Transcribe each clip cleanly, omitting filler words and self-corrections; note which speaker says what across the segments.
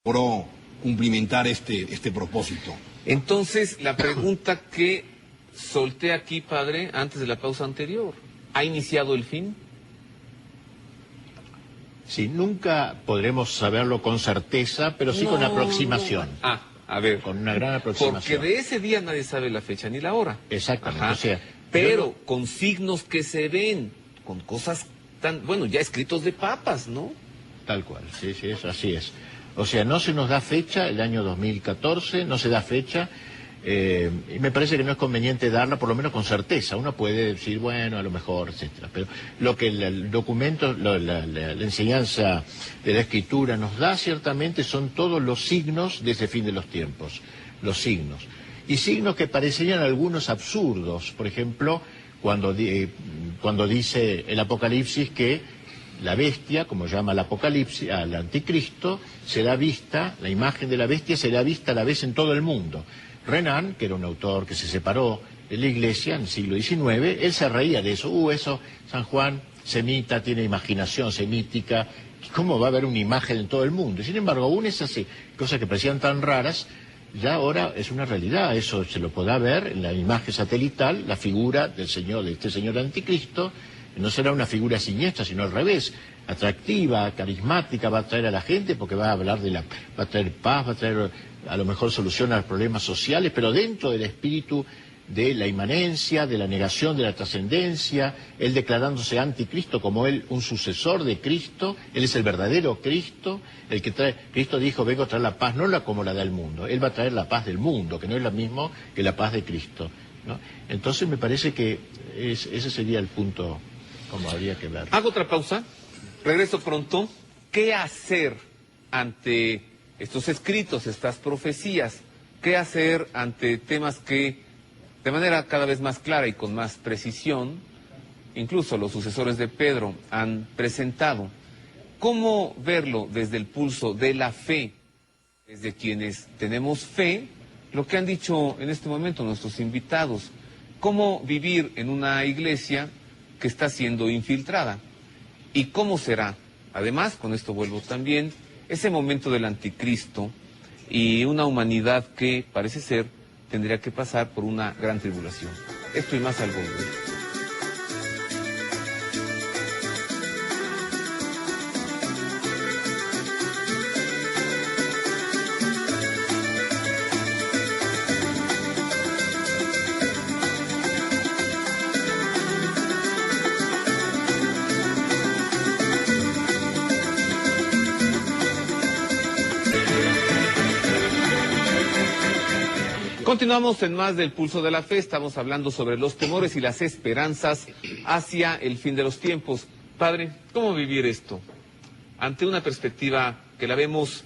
Speaker 1: logró cumplimentar este propósito.
Speaker 2: Entonces, la pregunta que solté aquí, padre, antes de la pausa anterior, ¿ha iniciado el fin?
Speaker 3: Sí, nunca podremos saberlo con certeza, pero sí con aproximación.
Speaker 2: A ver.
Speaker 3: Con una gran aproximación.
Speaker 2: Porque de ese día nadie sabe la fecha ni la hora.
Speaker 3: Exactamente.
Speaker 2: Ajá.
Speaker 3: O sea,
Speaker 2: pero con signos que se ven, con cosas tan, bueno, ya escritos de papas, ¿no?
Speaker 3: Tal cual, sí, así es. O sea, no se nos da fecha, el año 2014, no se da fecha, y me parece que no es conveniente darla, por lo menos con certeza. Uno puede decir, bueno, a lo mejor, etcétera. Pero lo que el documento, la enseñanza de la Escritura nos da ciertamente son todos los signos de ese fin de los tiempos, los signos. Y signos que parecerían algunos absurdos, por ejemplo, cuando dice el Apocalipsis que la bestia, como llama el Apocalipsis, al anticristo, será vista, la imagen de la bestia será vista a la vez en todo el mundo. Renan, que era un autor que se separó de la Iglesia en el siglo XIX, él se reía de eso. Eso, San Juan, semita, tiene imaginación semítica, ¿cómo va a haber una imagen en todo el mundo? Sin embargo, aún esas cosas que parecían tan raras, ya ahora es una realidad. Eso se lo podrá ver en la imagen satelital, la figura del Señor, de este Señor anticristo. No será una figura siniestra, sino al revés, atractiva, carismática, va a atraer a la gente porque va a hablar va a traer paz, va a traer a lo mejor solución a los problemas sociales, pero dentro del espíritu de la inmanencia, de la negación de la trascendencia, él declarándose anticristo como él, un sucesor de Cristo, él es el verdadero Cristo, el que trae. Cristo dijo, vengo a traer la paz, no como la da el mundo, él va a traer la paz del mundo, que no es lo mismo que la paz de Cristo, ¿no? Entonces me parece que ese sería el punto como habría que ver.
Speaker 2: Hago otra pausa, regreso pronto. ¿Qué hacer ante estos escritos, estas profecías? ¿Qué hacer ante temas que, de manera cada vez más clara y con más precisión, incluso los sucesores de Pedro han presentado? ¿Cómo verlo desde el pulso de la fe, desde quienes tenemos fe, lo que han dicho en este momento nuestros invitados? ¿Cómo vivir en una iglesia que está siendo infiltrada? ¿Y cómo será? Además, con esto vuelvo también, ese momento del anticristo y una humanidad que parece ser tendría que pasar por una gran tribulación. Esto y más al volver. Continuamos en más del Pulso de la Fe. Estamos hablando sobre los temores y las esperanzas hacia el fin de los tiempos. Padre, ¿cómo vivir esto? Ante una perspectiva que la vemos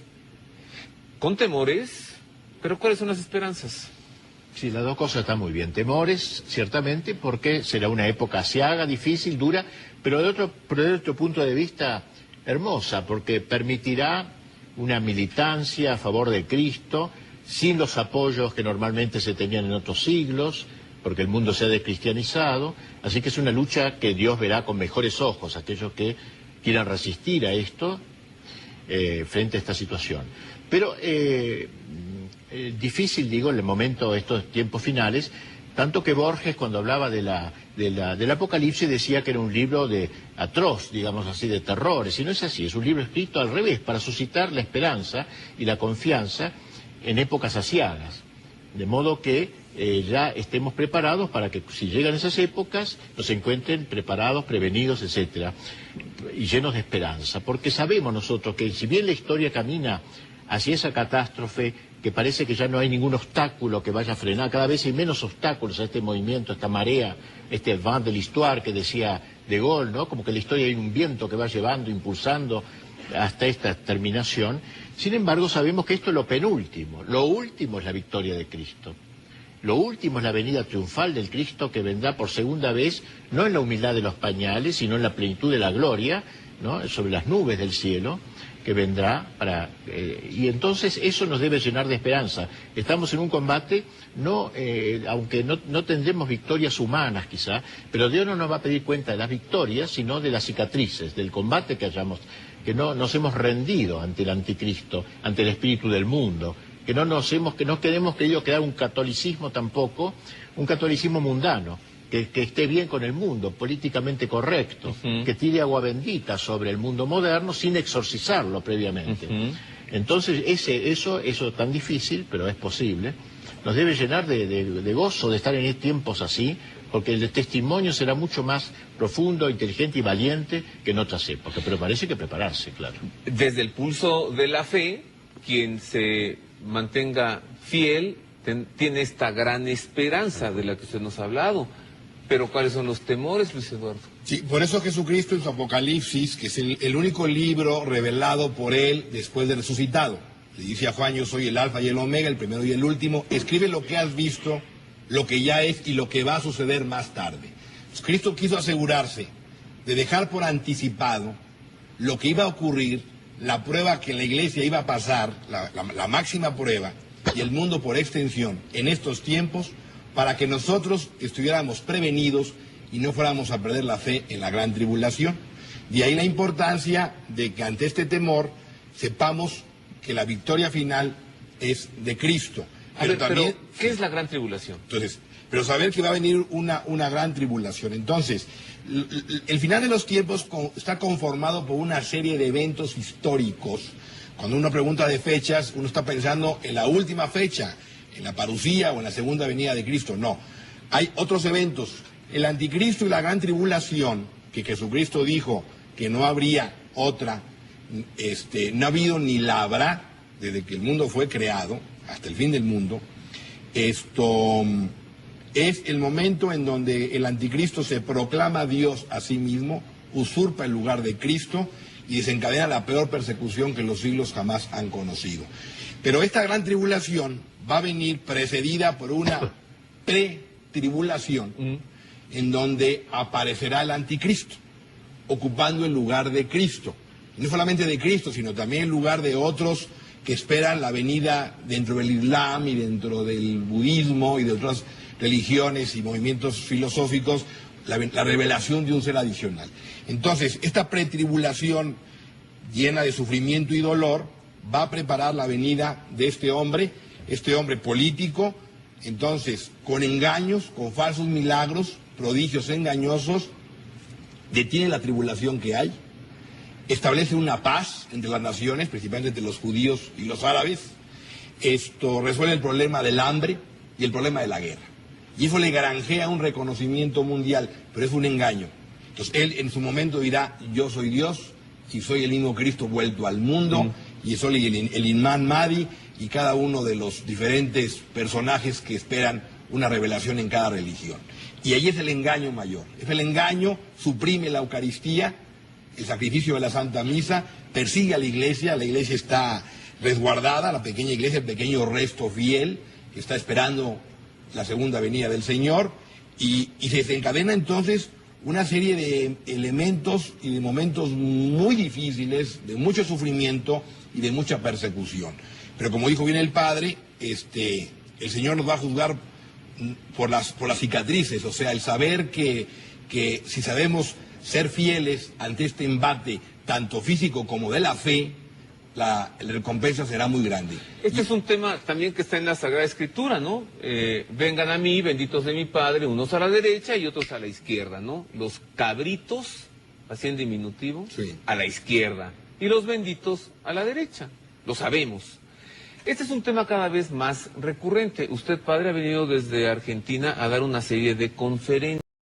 Speaker 2: con temores, pero ¿cuáles son las esperanzas?
Speaker 3: Sí, las dos cosas están muy bien. Temores, ciertamente, porque será una época asiaga, difícil, dura, pero de otro punto de vista hermosa, porque permitirá una militancia a favor de Cristo, sin los apoyos que normalmente se tenían en otros siglos, porque el mundo se ha descristianizado, así que es una lucha que Dios verá con mejores ojos, aquellos que quieran resistir a esto, frente a esta situación. Pero difícil, digo, en el momento, estos tiempos finales, tanto que Borges, cuando hablaba del Apocalipsis, decía que era un libro atroz, digamos así, de terrores, y no es así, es un libro escrito al revés, para suscitar la esperanza y la confianza en épocas asiagas, de modo que ya estemos preparados para que si llegan esas épocas nos encuentren preparados, prevenidos, etcétera, y llenos de esperanza, porque sabemos nosotros que si bien la historia camina hacia esa catástrofe, que parece que ya no hay ningún obstáculo que vaya a frenar, cada vez hay menos obstáculos a este movimiento, a esta marea, este vent de l'histoire que decía De Gaulle, ¿no? Como que la historia hay un viento que va llevando, impulsando hasta esta terminación. Sin embargo, sabemos que esto es lo penúltimo. Lo último es la victoria de Cristo. Lo último es la venida triunfal del Cristo que vendrá por segunda vez, no en la humildad de los pañales, sino en la plenitud de la gloria, ¿no? Sobre las nubes del cielo, que vendrá para... y entonces eso nos debe llenar de esperanza. Estamos en un combate, aunque no tendremos victorias humanas quizá, pero Dios no nos va a pedir cuenta de las victorias, sino de las cicatrices, del combate que hayamos que no nos hemos rendido ante el anticristo, ante el espíritu del mundo, que no queremos quedar un catolicismo tampoco, un catolicismo mundano, que esté bien con el mundo, políticamente correcto, que tire agua bendita sobre el mundo moderno sin exorcizarlo previamente. Entonces eso tan difícil, pero es posible, nos debe llenar de gozo de estar en tiempos así, porque el testimonio será mucho más profundo, inteligente y valiente que en otras épocas, pero parece que prepararse, claro.
Speaker 2: Desde el pulso de la fe, quien se mantenga fiel tiene esta gran esperanza de la que usted nos ha hablado. Pero ¿cuáles son los temores, Luis Eduardo?
Speaker 1: Sí, por eso Jesucristo en su Apocalipsis, que es el único libro revelado por él después de resucitado, le dice a Juan: yo soy el alfa y el omega, el primero y el último, escribe lo que has visto, lo que ya es y lo que va a suceder más tarde. Pues Cristo quiso asegurarse de dejar por anticipado lo que iba a ocurrir, la prueba que la iglesia iba a pasar, la máxima prueba, y el mundo por extensión en estos tiempos, para que nosotros estuviéramos prevenidos y no fuéramos a perder la fe en la gran tribulación. De ahí la importancia de que ante este temor sepamos que la victoria final es de Cristo.
Speaker 2: Pero ¿qué es la gran tribulación?
Speaker 1: Entonces, pero saber que va a venir una gran tribulación. Entonces, el final de los tiempos está conformado por una serie de eventos históricos. Cuando uno pregunta de fechas, uno está pensando en la última fecha, en la parucía o en la segunda venida de Cristo. No, hay otros eventos. El anticristo y la gran tribulación, que Jesucristo dijo que no habría otra, no ha habido ni la habrá desde que el mundo fue creado hasta el fin del mundo. Esto es el momento en donde el anticristo se proclama Dios a sí mismo, usurpa el lugar de Cristo y desencadena la peor persecución que los siglos jamás han conocido. Pero esta gran tribulación va a venir precedida por una pretribulación en donde aparecerá el anticristo, ocupando el lugar de Cristo. Y no solamente de Cristo, sino también el lugar de otros que esperan la venida dentro del Islam y dentro del budismo y de otras religiones y movimientos filosóficos, la revelación de un ser adicional. Entonces, esta pretribulación llena de sufrimiento y dolor va a preparar la venida de este hombre político, entonces, con engaños, con falsos milagros, prodigios engañosos, detiene la tribulación que hay, establece una paz entre las naciones, principalmente entre los judíos y los árabes, resuelve el problema del hambre y el problema de la guerra. Y eso le granjea un reconocimiento mundial, pero es un engaño. Entonces él en su momento dirá: yo soy Dios y soy el mismo Cristo vuelto al mundo, y soy el Imán Mahdi y cada uno de los diferentes personajes que esperan una revelación en cada religión. Y ahí es el engaño mayor. Es el engaño, suprime la Eucaristía, el sacrificio de la Santa Misa, persigue a la iglesia está resguardada, la pequeña iglesia, el pequeño resto fiel, que está esperando la segunda venida del Señor, y se desencadena entonces una serie de elementos y de momentos muy difíciles, de mucho sufrimiento y de mucha persecución. Pero como dijo bien el Padre, el Señor nos va a juzgar por las cicatrices, o sea, el saber que si sabemos ser fieles ante este embate, tanto físico como de la fe, la recompensa será muy grande.
Speaker 2: Este es un tema también que está en la Sagrada Escritura, ¿no? Vengan a mí, benditos de mi Padre, unos a la derecha y otros a la izquierda, ¿no? Los cabritos, así en diminutivo,
Speaker 1: sí,
Speaker 2: a la izquierda, y los benditos a la derecha. Lo sabemos. Este es un tema cada vez más recurrente. Usted, padre, ha venido desde Argentina a dar una serie de conferencias.